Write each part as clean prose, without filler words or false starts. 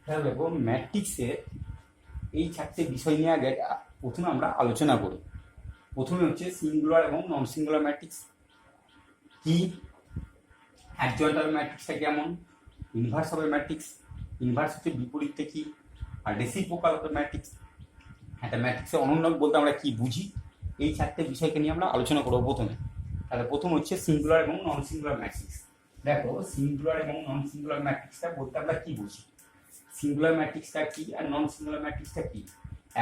তাহলে দেখো ম্যাট্রিক্সের এই চারটে বিষয় নিয়ে আগে প্রথমে আমরা আলোচনা করি। প্রথমে হচ্ছে সিঙ্গুলার এবং নন সিঙ্গুলার ম্যাট্রিক্স কি, অ্যাডজয়েন্ট হবে ম্যাট্রিক্সটা কেমন, ইনভার্স হবে ম্যাট্রিক্স, ইনভার্স হচ্ছে বিপরীতটা কি, আর রেসিপ্রোকাল হবে ম্যাট্রিক্স। একটা ম্যাট্রিক্সের অনন্য বলতে আমরা কি বুঝি, এই চারটে বিষয়কে নিয়ে আমরা আলোচনা করবো প্রথমে। তাহলে প্রথম হচ্ছে সিঙ্গুলার এবং নন সিঙ্গুলার ম্যাট্রিক্স। দেখো সিঙ্গুলার এবং নন সিঙ্গুলার ম্যাট্রিক্সটা বলতে আমরা কি বুঝি, সিঙ্গুলার ম্যাট্রিক্সটা কি আর নন সিঙ্গুলার ম্যাট্রিক্সটা কি।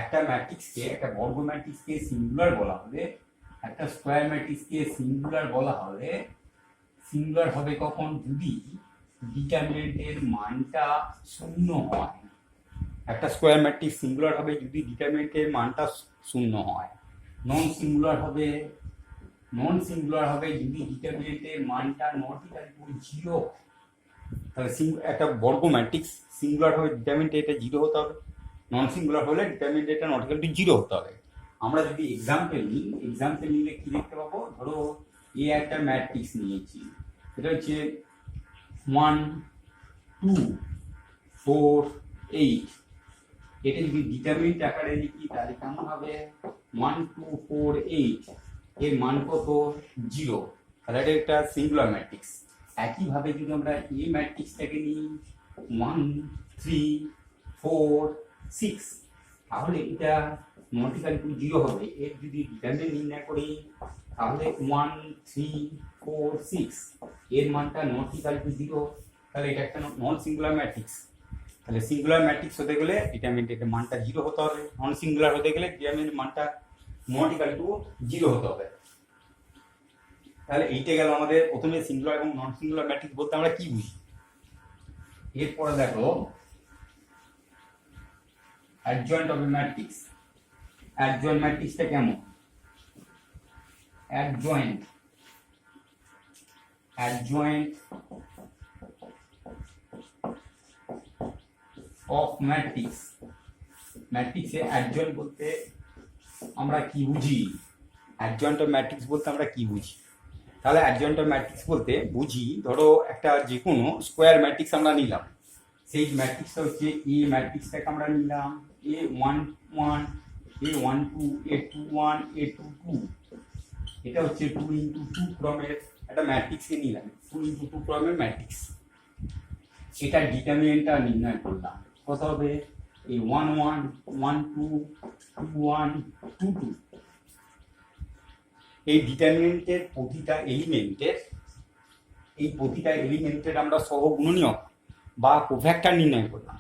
একটা ম্যাট্রিক্সকে, একটা বর্গ ম্যাট্রিক্সকে সিঙ্গুলার বলা হলে, একটা স্কোয়ার ম্যাট্রিক্সকে সিঙ্গুলার বলা হলে সিঙ্গুলার হবে কখন, যদি ডিটারমিনেন্টের মানটা শূন্য হয়। একটা স্কোয়ার ম্যাট্রিক্স সিঙ্গুলার হবে যদি ডিটারমিনেন্টের মানটা শূন্য হয়। নন সিঙ্গুলার হবে, নন সিঙ্গুলার হবে যদি ডিটারমিনেন্টের মানটা নট ইকুয়াল টু জিরো। তাহলে একটা বর্গ ম্যাট্রিক্স সিঙ্গুলার হবে ডিটারমিনেন্ট এটা জিরো হতে হবে, নন সিঙ্গুলার হলে ডিটারমিনেন্ট এটা নট ইকুয়াল টু জিরো হতে হবে। আমরা যদি এক্সাম্পল নিই, এক্সাম্পল নিলে কি দেখতে পাবো, ধরো এ একটা ম্যাট্রিক্স নিয়েছি, এটা হচ্ছে 1 2 4 8। এটা যদি ডিটারমিনেন্ট আকারে লিখি তাহলে কেমন হবে, 1 2 4 8, এর মান কত, জিরো। তাহলে এটা একটা সিঙ্গুলার ম্যাট্রিক্স। একইভাবে যদি আমরা এই ম্যাট্রিক্সটাকে নিই 1 3 4 6, তাহলে এটা নট ইকুয়াল টু জিরো হবে। এর যদি ডিটারমিনেন্ট নির্ণয় করি তাহলে 1 3 4 6, এর মানটা নট ইকুয়াল টু জিরো। তাহলে এটা একটা নন সিঙ্গুলার ম্যাট্রিক্স। তাহলে সিঙ্গুলার ম্যাট্রিক্স হতে গেলে ডিটারমিনেন্টের মানটা জিরো হতে হবে, নন সিঙ্গুলার হতে গেলে ডিটারমিনেন্টের মানটা নট ইকুয়াল টু জিরো হতে হবে। তাহলে এইটা গেল আমাদের প্রথমে সিঙ্গুলার এবং নন সিঙ্গুলার ম্যাট্রিক্স বলতে আমরা কি বুঝি। এরপরে দেখো অ্যাডজয়েন্ট অফ ম্যাট্রিক্স। অ্যাডজয়েন্ট ম্যাট্রিক্সটা কেমন, অ্যাডজয়েন্ট, অ্যাডজয়েন্ট অফ ম্যাট্রিক্স। ম্যাট্রিক্সে অ্যাডজয়েন্ট বলতে আমরা কি বুঝি, অ্যাডজয়েন্ট অফ ম্যাট্রিক্স বলতে আমরা কি বুঝি। তাহলে অ্যাডজয়েন্ট অফ ম্যাট্রিক্স বলতে বুঝি, ধরো একটা যে কোনো স্কোয়ার ম্যাট্রিক্স আমরা নিলাম, সেই ম্যাট্রিক্সটা হচ্ছে এ ম্যাট্রিক্সটাকে আমরা নিলাম A1 1, A1 2, A2 1, A2 2। এটা হচ্ছে 2 ইন্টু 2 ক্রমের একটা ম্যাট্রিক্সকে নিলাম, 2 ইন্টু 2 ক্রমের ম্যাট্রিক্স। এটা ডিটারমিনেন্টটা নির্ণয় করলাম, কত হবে, এই 1 1 1 2 2 1 2 2। এই ডিটারমিনেন্টের প্রতিটা এলিমেন্টের, এই প্রতিটা এলিমেন্টের আমরা সহগুণনীয়ক বা কোফ্যাক্টর নির্ণয় করলাম।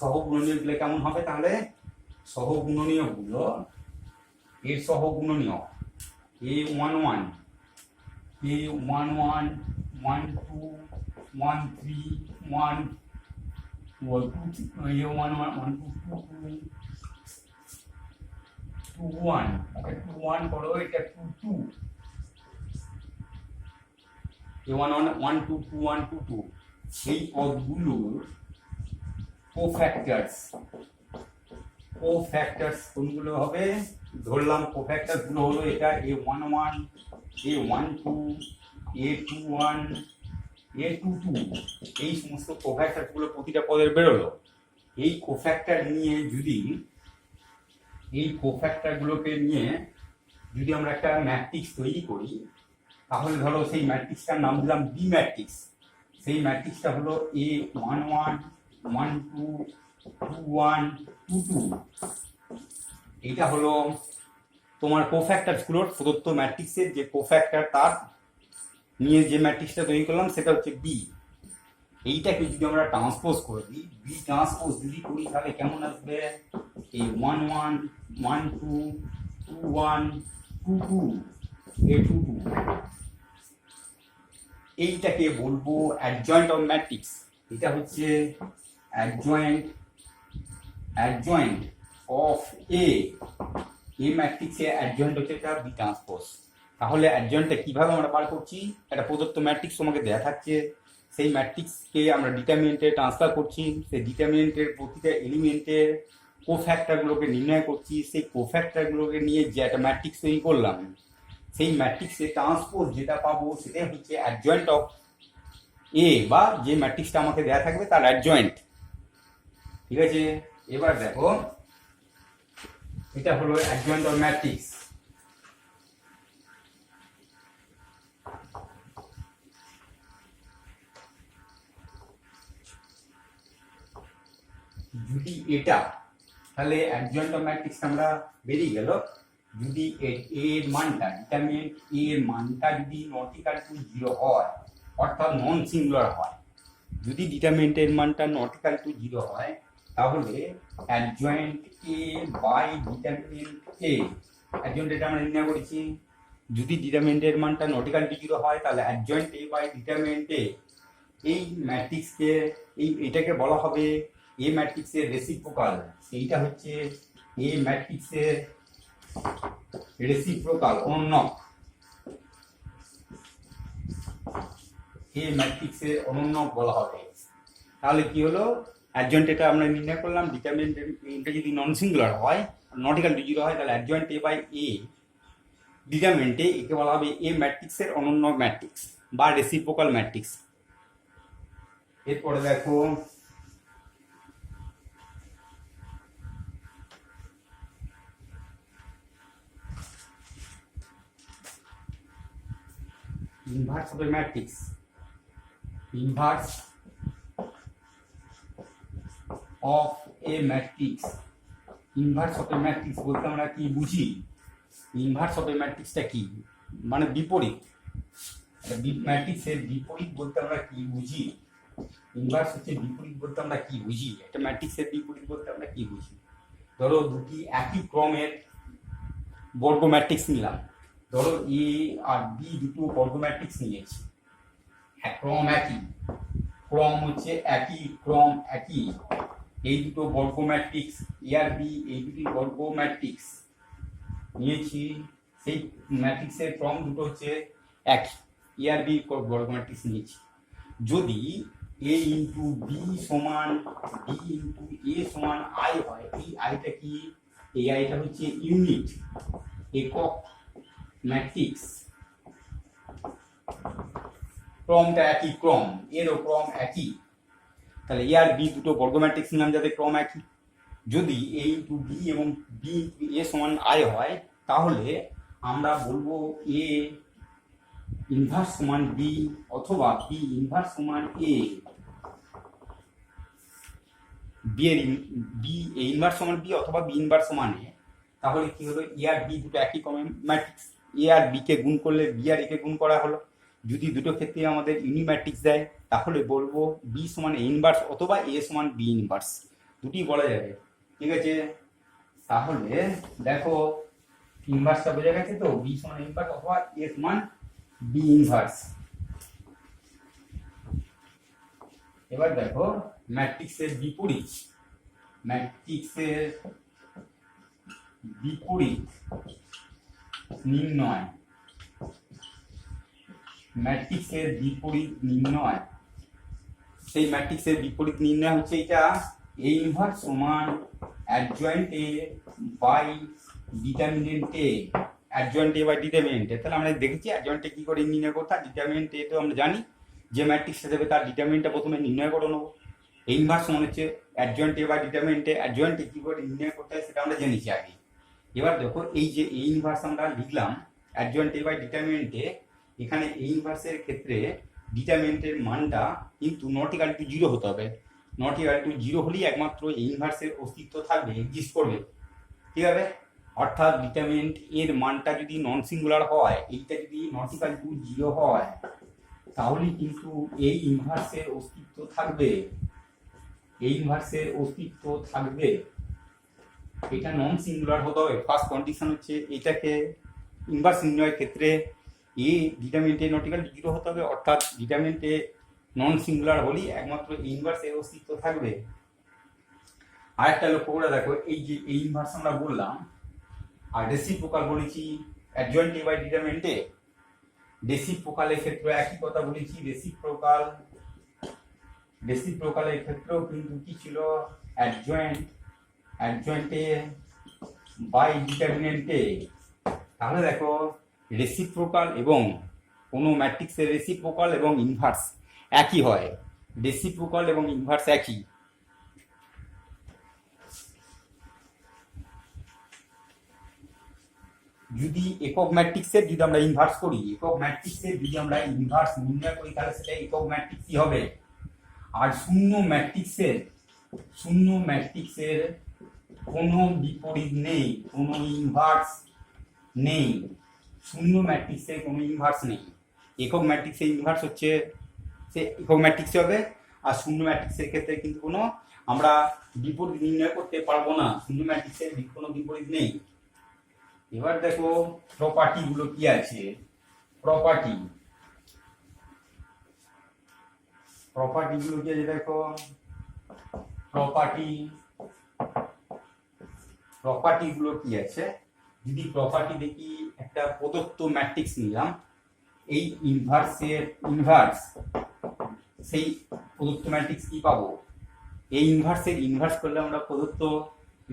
সহগুণনীয়ক গুলো কেমন হবে, তাহলে সহগুণনীয়ক গুলো, এর সহগুণনীয়ক A11 A11 1 2 1 3 1 A11 1 2 2 2 1, 2 1 করো, এটা 2 2, A11 1 2 2 1 2 2। এই পদগুলোর কোফ্যাক্টরস, কোফ্যাক্টরস কোনগুলো হবে, ধরলাম কোফ্যাক্টরস গুলো হলো এটা A11 A12 A21 A22। এই সমস্ত কোফ্যাক্টরস গুলো প্রতিটা পদের বেরোলো। এই কোফ্যাক্টর নিয়ে যদি, এই কোফ্যাক্টর গুলোকে নিয়ে যদি আমরা একটা ম্যাট্রিক্স তৈরি করি, তাহলে ধরো সেই ম্যাট্রিক্সটার নাম দিলাম বি ম্যাট্রিক্স। সেই ম্যাট্রিক্সটা হলো A11 1 2 2 1 2 2। এইটা হলো তোমার কোফ্যাক্টরস গুলোর প্রদত্ত ম্যাট্রিক্সের যে কোফ্যাক্টর তার নিয়ে যে ম্যাট্রিক্সটা তৈরি করলাম সেটা হচ্ছে বি। এইটাকে যদি আমরা ট্রান্সপোজ করে দিই, বি ট্রান্সপোজ যদি করি তাহলে কেমন আসবে, এই 1 1 1 2 2 1 2 2 A2 2। এইটাকে বলবো অ্যাডজয়েন্ট অফ ম্যাট্রিক্স। এটা হচ্ছে অ্যাডজয়েন্ট, অ্যাডজয়েন্ট অফ এ। এ ম্যাট্রিক্সে অ্যাডজয়েন্ট হচ্ছে এটা বি ট্রান্সপোজ। তাহলে অ্যাডজয়েন্টটা কিভাবে আমরা বার করছি, একটা প্রদত্ত ম্যাট্রিক্স তোমাকে দেয়া থাকছে, সেই ম্যাট্রিক্সকে আমরা ডিটারমিনেন্টে ট্রান্সফার করছি, সেই ডিটারমিনেন্টের প্রতিটা এলিমেন্টের কোফ্যাক্টরগুলোকে নির্ণয় করছি, সেই কোফ্যাক্টরগুলোকে নিয়ে যে একটা ম্যাট্রিক্স তৈরি করলাম, সেই ম্যাট্রিক্সে ট্রান্সপোজ যেটা পাবো সেটাই হচ্ছে অ্যাডজয়েন্ট অফ এ, বা যে ম্যাট্রিক্সটা আমাকে দেয়া থাকবে তার অ্যাডজয়েন্ট। ঠিক আছে, এবার দেখো এটা হলো অ্যাডজয়েন্ট অফ ম্যাট্রিক্স। যদি এটা, তাহলে অ্যাডজয়েন্ট অফ ম্যাট্রিক্স আমরা বেরিয়ে গেল। যদি এর মানটা ডিটারমিনেন্ট এর মানটা যদি নট ইকুয়াল টু 0 হয়, অর্থাৎ নন সিঙ্গুলার হয়, যদি ডিটারমিনেন্টের মানটা নট ইকুয়াল টু 0 হয়, তাহলে adjoint A by determinant A, adjoint এটা আমরা নির্ণয় করেছি, যদি ডিটারমিনেন্টের মানটা নট ইকুয়াল টু 0 হয়, তাহলে অ্যাডজয়েন্ট এ বাই ডিটারমিনেন্ট এ, এই ম্যাট্রিক্সকে এটাকে বলা হবে এ ম্যাট্রিক্সের রেসিপ্রোকাল। এইটা হচ্ছে এ ম্যাট্রিক্সের রেসিপ্রোকাল, অনন্যক। এ ম্যাট্রিক্সের অনন্যক বলা হবে। তাহলে কি হলো, অ্যাডজয়েন্ট এটা আমরা নির্ণয় করলাম, ডিটারমিনেন্ট এটা যদি নন সিঙ্গুলার হয়, নট ইকুয়াল টু 0 হয়, তাহলে adjoint A by A determinant A, একে বলা হবে এ ম্যাট্রিক্সের অনন্য ম্যাট্রিক্স বা রেসিপ্রোকাল ম্যাট্রিক্স। এরপরে দেখো inverse of A matrix. Inverse of A matrix, inverse of A matrix বলতে আমরা কি বুঝি? ইনভার্স অফ এ ম্যাট্রিক্সটা কি, মানে বিপরীত। ম্যাট্রিক্সের বিপরীত বলতে আমরা কি বুঝি? ইনভার্স হচ্ছে বিপরীত বলতে আমরা কি বুঝি? একটা ম্যাট্রিক্সের বিপরীত বলতে আমরা কি বুঝি? ধরো দুটি একই ক্রমের বর্গ ম্যাট্রিক্স নিলাম, ধরো এ আর বি দুটো বর্গ ম্যাট্রিক্স নিয়েছি, ক্রম একই, ক্রম হচ্ছে একই, ক্রম একই, এই দুটো বর্গ ম্যাট্রিক্স এ আর বি, এই দুটি বর্গ ম্যাট্রিক্স নিয়েছি, সেই ম্যাট্রিক্সের ক্রম দুটো হচ্ছে একই, এ আর বি বর্গ ম্যাট্রিক্স নিয়েছি। যদি এ ইন্টু বি সমান বি ইন্টু এ সমান আই হয়, এই আইটা কি, এই আইটা হচ্ছে ইউনিট, একক ম্যাট্রিক্স, ক্রমটা একই, ক্রম এরও ক্রম একই, তাহলে এ আর বি দুটো বর্গ ম্যাট্রিক্স নিলাম যাদের ক্রম একই। যদি এ ইন্টু বি এবং বি ইন্টু এ সমান আই হয়, তাহলে আমরা বলবো এ ইনভার্স সমান বি অথবা বি ইনভার্স সমান এ। বি এর বি এ ইনভার্স সমান বি অথবা বি ইনভার্স সমান এ। তাহলে কি হলো, এ আর বি দুটো একই ক্রমের ম্যাট্রিক্স, এ আর বি কে গুণ করলে বি আর এ কে গুণ করা হলো। যদি দুটো ক্ষেত্রে আমাদের ইউনি ম্যাট্রিক্স দেয়, তাহলে বলবো বি সমান এ ইনভার্স অথবা এ সমান বি ইনভার্স, দুটি বলা যাবে। ঠিক আছে, তাহলে দেখো ইনভার্সটা বোঝা গেছে তো, বি সমান ইনভার্স অথবা এ সমান বি ইনভার্স। এবার দেখো ম্যাট্রিক্সের বিপরীত, ম্যাট্রিক্সের বিপরীত নির্ণয়, ম্যাট্রিক্সের বিপরীত নির্ণয়, সেই ম্যাট্রিক্সের বিপরীত নির্ণয় হচ্ছে এটা, এ ইনভার্স সমান adjoint A by determinant A, adjoint A by determinant A. তাহলে আমরা দেখেছি অ্যাডজয়েন্ট এ কি করে নির্ণয় করতে, ডিটারমিনেন্ট এ তো আমরা জানি, যে ম্যাট্রিক্স দেবে তার ডিটারমিনেন্টটা প্রথমে নির্ণয় করে নেবো। এ ইনভার্স সমান হচ্ছে adjoint A by determinant A, adjoint A কি করে নির্ণয় করতে হয় সেটা আমরা জেনেছি আগে। এবার দেখো এই যে এ ইনভার্স আমরা লিখলাম অ্যাডজয়েন্ট এ বাই ডিটারমিনেন্ট এ, এখানে এ ইনভার্সের ক্ষেত্রে ডিটারমিনেন্টের মানটা কিন্তু নট ইকুয়াল টু 0 হতে হবে। নট ইকুয়াল টু 0 হলেই একমাত্র এ ইনভার্সের অস্তিত্ব থাকবে, এক্সিস্ট করবে। ঠিক আছে, অর্থাৎ ডিটারমিনেন্ট এর মানটা যদি নন সিঙ্গুলার হয়, এইটা যদি নট ইকুয়াল টু 0 হয়, তাহলে কিন্তু এই ইনভার্সের অস্তিত্ব থাকবে, এই ইনভার্সের অস্তিত্ব থাকবে। এটা নন সিঙ্গুলার হতে হবে। ফার্স্ট কন্ডিশন হচ্ছে এটাকে ইনভার্স নির্ণয়ের ক্ষেত্রে এ ডিটারমিনেন্টে নট ইকুয়াল টু 0 হতে হবে, অর্থাৎ ডিটারমিনেন্টে নন সিঙ্গুলার হলেই একমাত্র এই ইনভার্সের অস্তিত্ব থাকবে। আরেকটা লক্ষ্য করে দেখো, এই যে এই ইনভার্স আমরা বললাম, আর রেসিপ্রোকাল বলেছি অ্যাডজয়েন্ট এ বাই ডিটারমিনেন্ট এ। রেসিপ্রোকালের ক্ষেত্রে একই কথা বলেছি, রেসিপ্রোকালের ক্ষেত্রেও কিন্তু কি ছিল, adjoint A by determinant A. তাহলে দেখো রেসিপ্রোকাল এবং কোনো ম্যাট্রিক্সের রেসিপ্রোকাল এবং ইনভার্স একই হয়, রেসিপ্রোকাল এবং ইনভার্স একই। যদি একক ম্যাট্রিক্সের যদি আমরা ইনভার্স করি, একক ম্যাট্রিক্সের যদি আমরা ইনভার্স নির্ণয় করি তাহলে সেটা একক ম্যাট্রিক্সই হবে। আর শূন্য ম্যাট্রিক্সের কোনো বিপরীত নেই, কোনো ইনভার্স নেই। শূন্য ম্যাট্রিক্সের কোনো ইনভার্স নেই। একক ম্যাট্রিক্সের ইনভার্স হচ্ছে সে একক ম্যাট্রিক্স হবে, আর শূন্য ম্যাট্রিক্সের ক্ষেত্রে কিন্তু কোনো আমরা বিপরীত নির্ণয় করতে পারবো না। শূন্য ম্যাট্রিক্সের কোনো বিপরীত নেই। এবার দেখো প্রপার্টি গুলো কি আছে। প্রপার্টি গুলো কি আছে দেখো। প্রপার্টি গুলো কি আছে, যদি প্রপার্টি দেখি, একটা প্রদত্ত ম্যাট্রিক্স নিলাম, এই ইনভার্স সেই প্রদত্ত ম্যাট্রিক্স কি পাবো, এই ইনভার্স করলে আমরা প্রদত্ত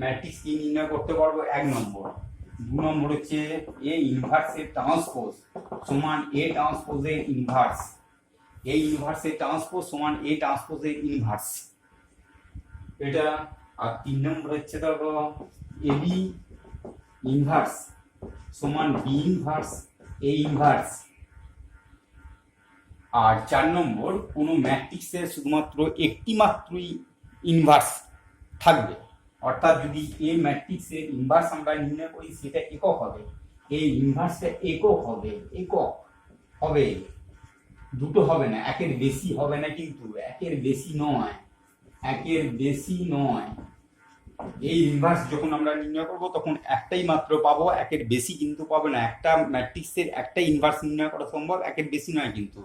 ম্যাট্রিক্স কি নির্ণয় করতে পারবো। 1 নম্বর। 2 নম্বর হচ্ছে এ ইনভার্সের ট্রান্সপোজ সমান এ ট্রান্সপোজের ইনভার্স, এই ইনভার্সের ট্রান্সপোজ সমান এ ট্রান্সপোজের ইনভার্স এটা। আর 3 নম্বর হচ্ছে দেখো এবি ইনভার্স সমান বি ইনভার্স এ ইনভার্স। আর 4 নম্বর কোনো ম্যাট্রিক্সের শুধুমাত্র একটি মাত্রই ইনভার্স থাকবে, অর্থাৎ যদি এই ম্যাট্রিক্সের ইনভার্স আমরা নির্ণয় করি সেটা একক হবে, এই ইনভার্সটা একক হবে, দুটো হবে না, একের বেশি হবে না, কিন্তু একের বেশি নয়। এই ইনভার্স যখন আমরা নির্ণয় করব তখন একটাই মাত্র পাবো, একের বেশি কিন্তু পাবো না। একটা ম্যাট্রিক্সের একটা ইনভার্স নির্ণয় করা সম্ভব, একের বেশি নয় কিন্তু।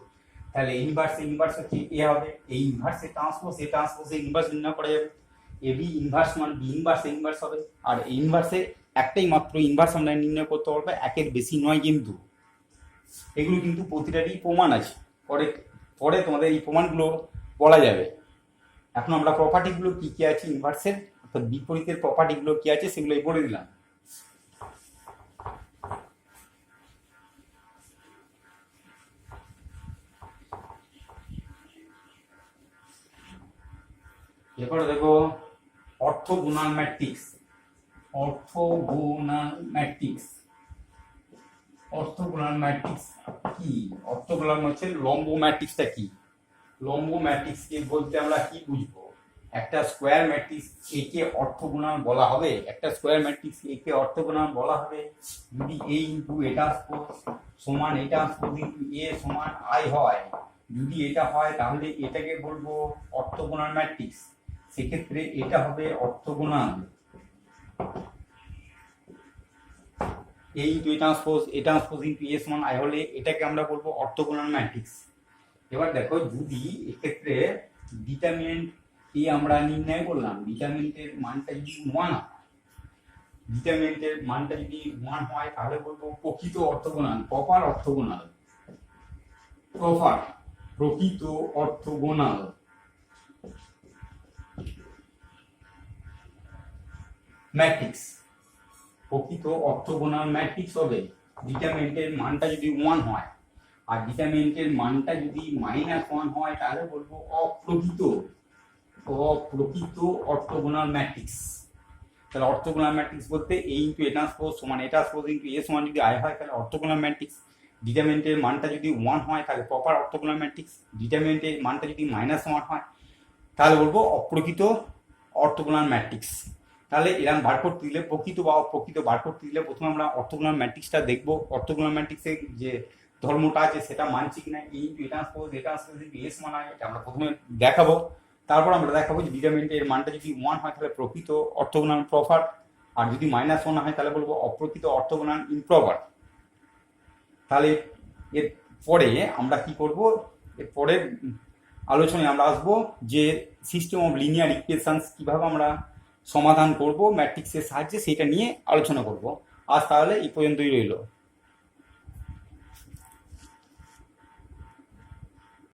তাহলে ইনভার্স হচ্ছে এ হবে, এই ইনভার্সের ট্রান্সপোজ এ ট্রান্সপোজের ইনভার্স নির্ণয় করা যাবে, এ বি ইনভার্স মান বি ইনভার্স হবে। আর এই ইনভার্সের একটাই মাত্র ইনভার্স আমরা নির্ণয় করতে পারবো, একের বেশি নয় কিন্তু। এগুলো কিন্তু প্রতিটারই প্রমাণ আছে, পরে তোমাদের এই প্রমাণগুলো বলা যাবে। এখন আমরা প্রপার্টিগুলো কি কি আছে ইনভার্সের, অর্থাৎ বিপরীতের প্রপার্টিগুলো কি আছে সেগুলোই বলে দিলাম। এরপরে দেখো অর্থোগোনাল ম্যাট্রিক্স কি? অর্থোগোনাল হচ্ছে লম্ব ম্যাট্রিক্সটা কি? লম্ব ম্যাট্রিক্সকে বলতে আমরা কি বুঝবো? একটা স্কোয়ার ম্যাট্রিক্স একে অর্থোগোনাল বলা হবে, যদি এ ইনটু এ ট্রান্সপোজ সমান এ ট্রান্সপোজ ইনটু এ সমান আই হয়। যদি এটা হয় তাহলে এটাকে বলবো অর্থোগোনাল ম্যাট্রিক্স, সেক্ষেত্রে এটা হবে orthogonal. A into A transpose into A সমান আই হলে এটাকে আমরা বলবো অর্থোগোনাল ম্যাট্রিক্স। এবার দেখো যদি এক্ষেত্রে ডিটারমিনেন্ট এ আমরা নির্ণয় করলাম, ডিটারমিনেন্টের মানটা যদি 1 হয় তাহলে বলবো প্রকৃত অর্থোগোনাল, প্রকৃত অর্থোগোনাল ম্যাট্রিক্স। প্রকৃত অর্থোগোনাল ম্যাট্রিক্স হবে ডিটারমিনেন্টের মানটা যদি 1 হয়, আর ডিটারমিনেন্টের মানটা যদি -1 হয় তাহলে বলবো অপ্রকৃত অর্থোগোনাল ম্যাট্রিক্স। তাহলে অর্থোগোনাল ম্যাট্রিক্স বলতে এ ইনটু এ ট্রান্সপোজ সমান এ ট্রান্সপোজ ইনটু এ সমান যদি আই হয় তাহলে অর্থোগোনাল ম্যাট্রিক্স। ডিটারমিনেন্টের মানটা যদি 1 হয় তাহলে প্রপার অর্থোগোনাল ম্যাট্রিক্স। ডিটারমিনেন্টের মানটা যদি -1 হয় তাহলে বলবো অপ্রকৃত অর্থোগোনাল ম্যাট্রিক্স। তাহলে এরকম বার করতে দিলে, প্রকৃত বা অপ্রকৃত বার করতে দিলে প্রথমে আমরা অর্থোগোনাল ম্যাট্রিক্সটা দেখবো, অর্থোগোনাল ম্যাট্রিক্সের যে ধর্মটা আছে সেটা মানছি কিনা। এ into A transpose into A সমান হয়, এটা আমরা প্রথমে দেখাবো। তারপর আমরা দেখাবো যে ডিটারমিনেন্টের মানটা যদি 1 হয় তাহলে প্রকৃত অর্থোগোনাল প্রপার, আর যদি -1 হয় তাহলে বলবো অপ্রকৃত অর্থোগোনাল ইমপ্রপার। তাহলে এর পরে আমরা কি করব, এর পরের আলোচনায় আমরা আসবো যে সিস্টেম অফ লিনিয়ার ইকুয়েশনস কিভাবে আমরা সমাধান করব ম্যাট্রিক্সের সাহায্যে, সেটা নিয়ে আলোচনা করব। আজ তাহলে এই পর্যন্তই রইল।